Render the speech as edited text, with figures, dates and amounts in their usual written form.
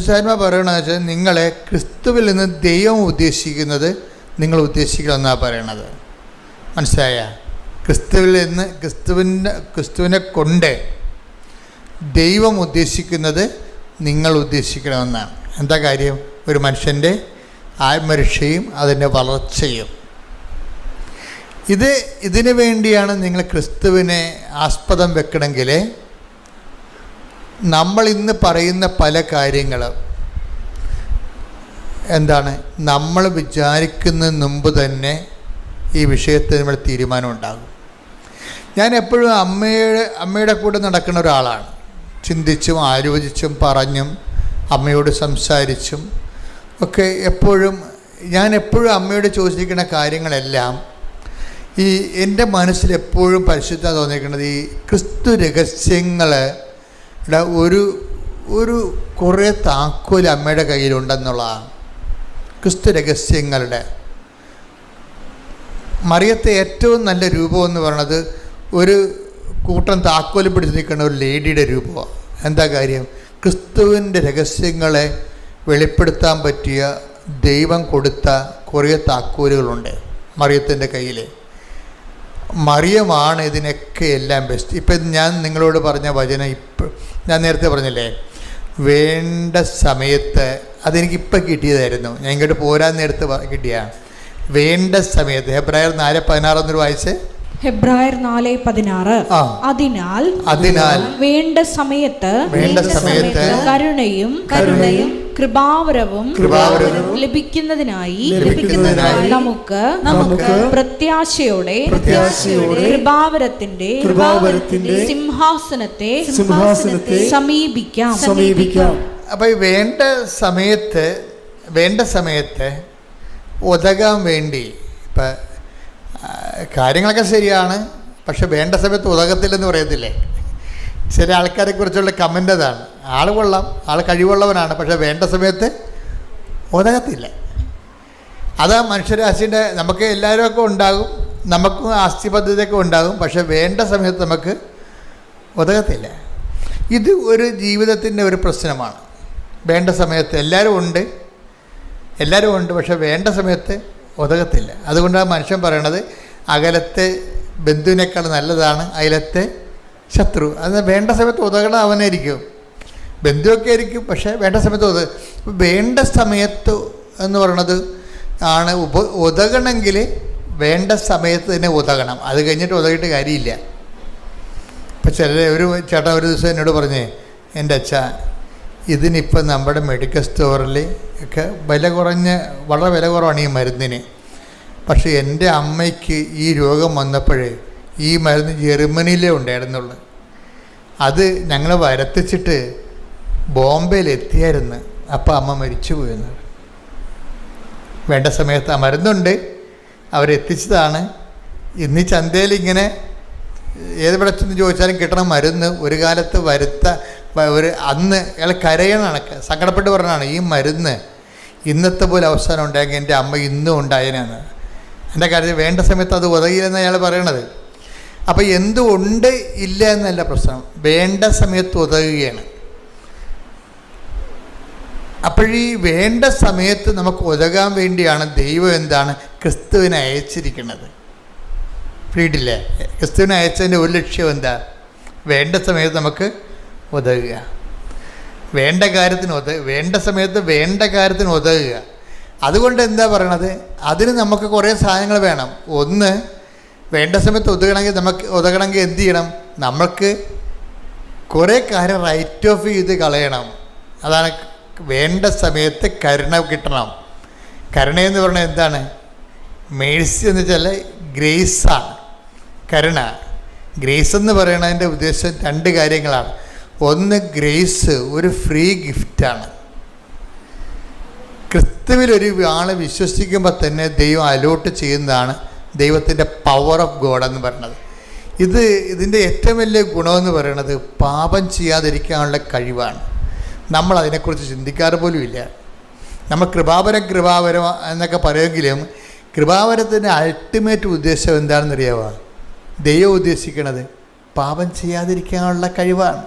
പരിശുദ്ധാത്മാ പറയണമെന്ന് വെച്ചാൽ നിങ്ങളെ ക്രിസ്തുവിൽ നിന്ന് ദൈവം ഉദ്ദേശിക്കുന്നത് നിങ്ങൾ ഉദ്ദേശിക്കണമെന്നാണ് പറയണത്. മനസ്സിലായ? ക്രിസ്തുവിൽ നിന്ന് ക്രിസ്തുവിനെ കൊണ്ട് ദൈവം ഉദ്ദേശിക്കുന്നത് നിങ്ങൾ ഉദ്ദേശിക്കണമെന്നാണ്. എന്താ കാര്യം? ഒരു മനുഷ്യൻ്റെ ആത്മരക്ഷയും അതിൻ്റെ വളർച്ചയും. ഇതിനു വേണ്ടിയാണ് നിങ്ങൾ ക്രിസ്തുവിനെ ആസ്പദം വെക്കണമെങ്കിൽ നമ്മൾ ഇന്ന് പറയുന്ന പല കാര്യങ്ങളും എന്താണ്, നമ്മൾ വിചാരിക്കുന്നതിന് മുമ്പ് തന്നെ ഈ വിഷയത്തിൽ നമ്മൾ തീരുമാനം ഉണ്ടാകും. ഞാൻ എപ്പോഴും അമ്മയുടെ കൂടെ നടക്കുന്ന ഒരാളാണ്. ചിന്തിച്ചും ആലോചിച്ചും പറഞ്ഞും അമ്മയോട് സംസാരിച്ചും ഒക്കെ ഞാൻ എപ്പോഴും അമ്മയോട് ചോദിച്ചിരിക്കുന്ന കാര്യങ്ങളെല്ലാം എൻ്റെ മനസ്സിലെപ്പോഴും പരിശുദ്ധ തോന്നിയിരിക്കുന്നത് ഈ ക്രിസ്തു രഹസ്യങ്ങളുടെ ഒരു കുറേ താക്കോൽ അമ്മയുടെ കയ്യിലുണ്ടെന്നുള്ളതാണ്. ക്രിസ്തു രഹസ്യങ്ങളുടെ മറിയത്തെ ഏറ്റവും നല്ല രൂപം എന്ന് പറയുന്നത് ഒരു കൂട്ടം താക്കോൽ പിടിച്ച് നിൽക്കുന്ന ഒരു ലേഡിയുടെ രൂപമാണ്. എന്താ കാര്യം? ക്രിസ്തുവിൻ്റെ രഹസ്യങ്ങളെ വെളിപ്പെടുത്താൻ പറ്റിയ ദൈവം കൊടുത്ത കുറേ താക്കോലുകളുണ്ട് മറിയത്തിൻ്റെ കയ്യിൽ. മറിയമാണ് ഇതിനൊക്കെ എല്ലാം ബെസ്റ്റ്. ഇപ്പം ഞാൻ നിങ്ങളോട് പറഞ്ഞ വചനം ഞാൻ നേരത്തെ പറഞ്ഞില്ലേ, വേണ്ട സമയത്ത് അതെനിക്കിപ്പം കിട്ടിയതായിരുന്നു. ഞാൻ ഇങ്ങോട്ട് പോരാൻ നേരത്ത് കിട്ടിയാണ്. വേണ്ട സമയത്ത് ഹെബ്രായർ 4:16 വായിച്ച്. ഹെബ്രായർ 4:16 അതിനാൽ വേണ്ട സമയത്ത് കരുണയും കൃപാവരവും ലഭിക്കുന്നതിനായി നമുക്ക് പ്രത്യാശയോടെ കൃപാവരത്തിന്റെ സിംഹാസനത്തെ സമീപിക്കാം. അപ്പോൾ വേണ്ട സമയത്ത് ഉതകാൻ വേണ്ടി ഇപ്പം കാര്യങ്ങളൊക്കെ ശരിയാണ്, പക്ഷെ വേണ്ട സമയത്ത് ഉതകത്തില്ലെന്ന് പറയത്തില്ലേ? ചില ആൾക്കാരെ കുറിച്ചുള്ള കമൻ്റ് അതാണ്. ആൾ കൊള്ളാം, ആൾ കഴിവുള്ളവനാണ്, പക്ഷെ വേണ്ട സമയത്ത് ഉതകത്തില്ല. അതാ മനുഷ്യരാശിൻ്റെ നമുക്ക് എല്ലാവരുമൊക്കെ ഉണ്ടാകും, നമുക്കും ആസ്തി പദ്ധതിയൊക്കെ ഉണ്ടാകും, പക്ഷെ വേണ്ട സമയത്ത് നമുക്ക് ഉതകത്തില്ല. ഇത് ഒരു ജീവിതത്തിൻ്റെ ഒരു പ്രശ്നമാണ്. വേണ്ട സമയത്ത് എല്ലാവരും ഉണ്ട്, പക്ഷെ വേണ്ട സമയത്ത് ഉതകത്തില്ല. അതുകൊണ്ടാണ് മനുഷ്യൻ പറയണത് അകലത്തെ ബന്ധുവിനേക്കാൾ നല്ലതാണ് അയലത്തെ ശത്രു. അത് വേണ്ട സമയത്ത് ഉതകണം അവനായിരിക്കും, ബന്ധുവൊക്കെ ആയിരിക്കും, പക്ഷേ വേണ്ട സമയത്ത് വേണ്ട സമയത്ത് എന്ന് പറയണത് ആണ്. ഉതകണമെങ്കിൽ വേണ്ട സമയത്ത് തന്നെ ഉതകണം, അത് കഴിഞ്ഞിട്ട് ഉതകിയിട്ട് കാര്യമില്ല. ഇപ്പം ഒരു ചേട്ടൻ ഒരു ദിവസം എന്നോട് പറഞ്ഞേ, എൻ്റെ അച്ഛാ, ഇതിനിപ്പം നമ്മുടെ മെഡിക്കൽ സ്റ്റോറിൽ ഒക്കെ വളരെ വില കുറവാണ് ഈ മരുന്നിന്. പക്ഷേ എൻ്റെ അമ്മയ്ക്ക് ഈ രോഗം വന്നപ്പോഴേ ഈ മരുന്ന് ജർമ്മനിയിലേ ഉണ്ടായിരുന്നുള്ളൂ. അത് ഞങ്ങൾ വരത്തിച്ചിട്ട് ബോംബെയിൽ എത്തിയായിരുന്നു. അപ്പോൾ അമ്മ മരിച്ചു പോയെന്ന്. വേണ്ട സമയത്ത് ആ മരുന്നുണ്ട്, അവരെത്തിച്ചതാണ്. ഇന്ന് ചന്തയിൽ ഇങ്ങനെ ഏത് ചെന്ന് ചോദിച്ചാലും കിട്ടണ മരുന്ന് ഒരു കാലത്ത് അന്ന് അയാൾ കരയണാണ്, സങ്കടപ്പെട്ട് പറഞ്ഞാണ്, ഈ മരുന്ന് ഇന്നത്തെ പോലെ അവസാനം ഉണ്ടായെങ്കിൽ എൻ്റെ അമ്മ ഇന്നും ഉണ്ടായനാണ്. എൻ്റെ കാര്യത്തിൽ വേണ്ട സമയത്ത് അത് ഉതകില്ലെന്ന് അയാൾ പറയണത്. അപ്പോൾ എന്തുകൊണ്ട് ഇല്ല എന്നല്ല പ്രശ്നം, വേണ്ട സമയത്ത് ഉതകുകയാണ്. അപ്പോഴീ വേണ്ട സമയത്ത് നമുക്ക് ഉതകാൻ വേണ്ടിയാണ് ദൈവം എന്താണ് ക്രിസ്തുവിനെ അയച്ചിരിക്കുന്നത്. ഫ്രീഡില്ലേ? ക്രിസ്തുവിനെ അയച്ചതിൻ്റെ ഒരു ലക്ഷ്യം എന്താ? വേണ്ട സമയത്ത് നമുക്ക് ഉതകുക, വേണ്ട സമയത്ത് വേണ്ട കാര്യത്തിന് ഉതകുക. അതുകൊണ്ട് എന്താ പറയണത്, അതിന് നമുക്ക് കുറേ സാധനങ്ങൾ വേണം. ഒന്ന്, വേണ്ട സമയത്ത് ഉതകണമെങ്കിൽ എന്ത് ചെയ്യണം? നമുക്ക് കുറേ കാര്യം റൈറ്റ് ഓഫ് ചെയ്ത് കളയണം. അതാണ് വേണ്ട സമയത്ത് കരുണ കിട്ടണം. കരുണയെന്ന് പറഞ്ഞാൽ എന്താണ്? മേഴ്സി എന്ന് വെച്ചാൽ ഗ്രേസാണ് കരുണ. ഗ്രേസ് എന്ന് പറയുന്നതിൻ്റെ ഉദ്ദേശം രണ്ട് കാര്യങ്ങളാണ്. ഒന്ന്, ഗ്രേസ് ഒരു ഫ്രീ ഗിഫ്റ്റാണ്. ക്രിസ്തുവിലൊരു ആൾ വിശ്വസിക്കുമ്പോൾ തന്നെ ദൈവം അലോട്ട് ചെയ്യുന്നതാണ് ദൈവത്തിൻ്റെ പവർ ഓഫ് ഗോഡ് എന്ന് പറയുന്നത്. ഇതിൻ്റെ ഏറ്റവും വലിയ ഗുണമെന്ന് പറയുന്നത് പാപം ചെയ്യാതിരിക്കാനുള്ള കഴിവാണ്. നമ്മൾ അതിനെക്കുറിച്ച് ചിന്തിക്കാറ് പോലും ഇല്ല. നമ്മൾ കൃപാവരം എന്നൊക്കെ പറയുമെങ്കിലും കൃപാവരത്തിൻ്റെ അൾട്ടിമേറ്റ് ഉദ്ദേശം എന്താണെന്നറിയാമോ? ദൈവം ഉദ്ദേശിക്കുന്നത് പാപം ചെയ്യാതിരിക്കാനുള്ള കഴിവാണ്.